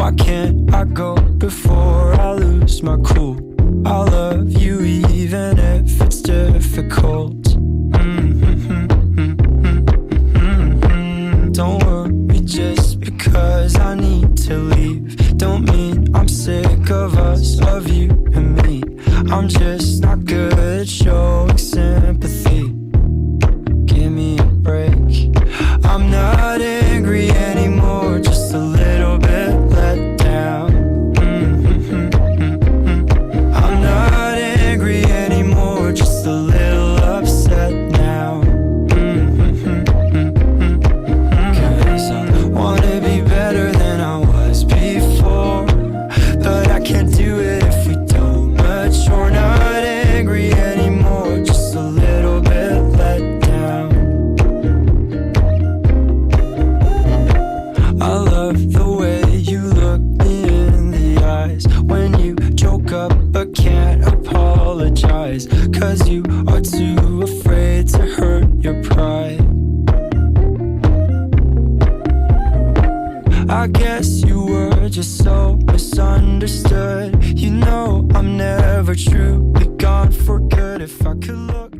Why can't I go before I lose my cool? I love you even if it's difficult. Don't worry just because I need to leave. Don't mean I'm sick of us, of you and me. I'm just not good at showing sympathy. Give me a break. I'm not angry anymore, just a little bit let down. I'm not angry anymore, just a little upset now. Cause I wanna be better than I was before, but I can't do it if we don't mature. Not angry anymore, just a little bit let down. I love the way you look me in the eyes when you joke up but can't apologize, cause you are too afraid to hurt your pride. I guess you were just so misunderstood. You know I'm never truly gone for good. If I could look